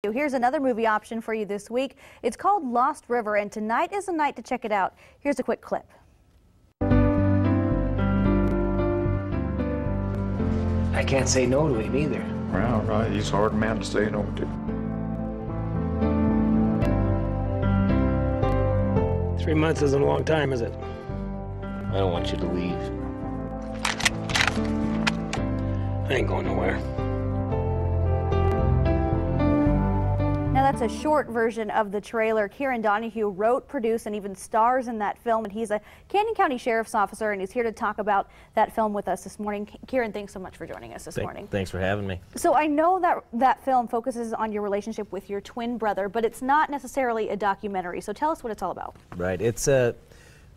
Here's another movie option for you this week. It's called Lost River, and tonight is the night to check it out. Here's a quick clip. I can't say no to him either. Well, right, he's a hard man to say no to. 3 months isn't a long time, is it? I don't want you to leave. I ain't going nowhere. Now that's a short version of the trailer. Kieran Donahue wrote, produced, and even stars in that film, and he's a Canyon County Sheriff's Officer, and he's here to talk about that film with us this morning. Kieran, thanks so much for joining us this morning. Thanks for having me. So I know that film focuses on your relationship with your twin brother, but it's not necessarily a documentary. So tell us what it's all about. Right. It's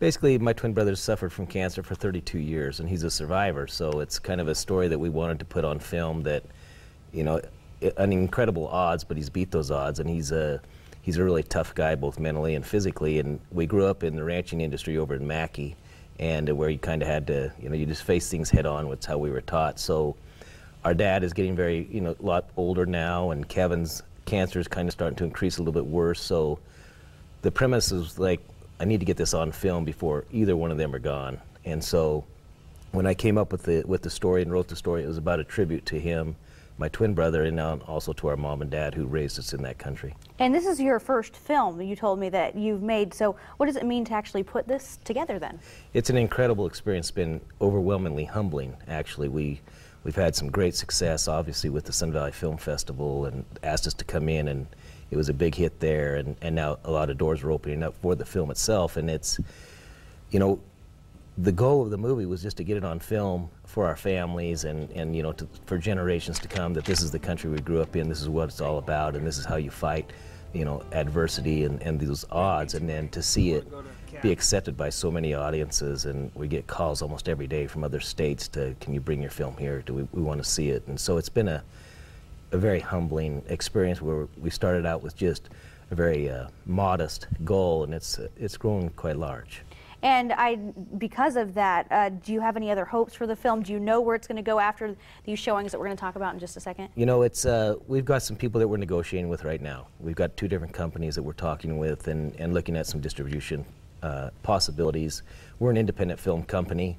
basically my twin brother suffered from cancer for 32 years, and he's a survivor. So it's kind of a story that we wanted to put on film that, you know, an incredible odds, but he's beat those odds, and he's a really tough guy, both mentally and physically. And we grew up in the ranching industry over in Mackey, and where you kind of had to, you know, you just face things head on. That's how we were taught. So our dad is getting very, you know, a lot older now, and Kevin's cancer is kind of starting to increase a little bit worse. So the premise is like, I need to get this on film before either one of them are gone. And so when I came up with the story and wrote the story, it was about a tribute to him, my twin brother, and now also to our mom and dad who raised us in that country. And this is your first film, you told me, that you've made. So what does it mean to actually put this together then? It's an incredible experience. It's been overwhelmingly humbling, actually. We've had some great success, obviously, with the Sun Valley Film Festival, and asked us to come in, and it was a big hit there, and now a lot of doors are opening up for the film itself. And it's, you know, the goal of the movie was just to get it on film for our families and you know, for generations to come, that this is the country we grew up in, this is what it's all about, and this is how you fight, you know, adversity and those odds. And then to see it be accepted by so many audiences, and we get calls almost every day from other states to, can you bring your film here? Do we want to see it? And so it's been a very humbling experience, where we started out with just a very modest goal, and it's grown quite large. And because of that, do you have any other hopes for the film? Do you know where it's going to go after these showings that we're going to talk about in just a second? You know, we've got some people that we're negotiating with right now. We've got 2 different companies that we're talking with and looking at some distribution possibilities. We're an independent film company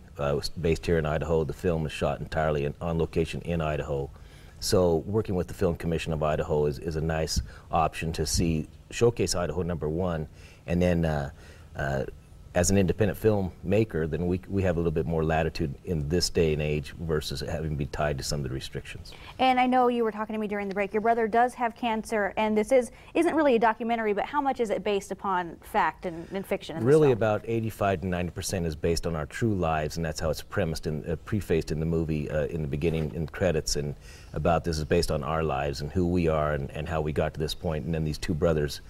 based here in Idaho. The film is shot entirely on location in Idaho. So working with the Film Commission of Idaho is a nice option to showcase Idaho #1, and then as an independent filmmaker, then we have a little bit more latitude in this day and age versus having to be tied to some of the restrictions. And I know you were talking to me during the break. Your brother does have cancer, and this isn't really a documentary, but how much is it based upon fact and fiction? Really, about 85 to 90% is based on our true lives, and that's how it's premised and prefaced in the movie in the beginning in credits. And about this is based on our lives and who we are and how we got to this point. And then these 2 brothers.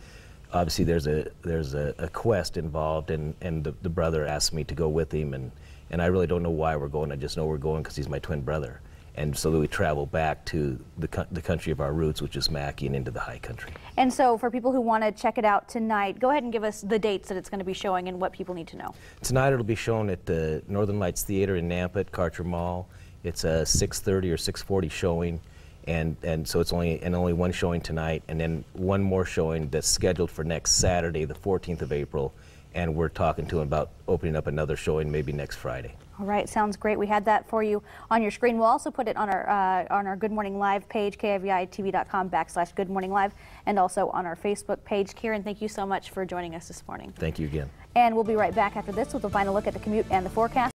Obviously, there's a quest involved, and the brother asked me to go with him, and I really don't know why we're going. I just know we're going because he's my twin brother, and so we travel back to the country of our roots, which is Mackey, and into the high country. And so, for people who want to check it out tonight, go ahead and give us the dates that it's going to be showing and what people need to know. Tonight, it'll be shown at the Northern Lights Theater in Nampa at Karcher Mall. It's a 6:30 or 6:40 showing. And so it's only one showing tonight, and then one more showing that's scheduled for next Saturday, the 14th of April, and we're talking to him about opening up another showing maybe next Friday. All right, sounds great. We had that for you on your screen. We'll also put it on our Good Morning Live page, KIVI-TV.com/Good Morning Live, and also on our Facebook page. Kieran, thank you so much for joining us this morning. Thank you again. And we'll be right back after this with a final look at the commute and the forecast.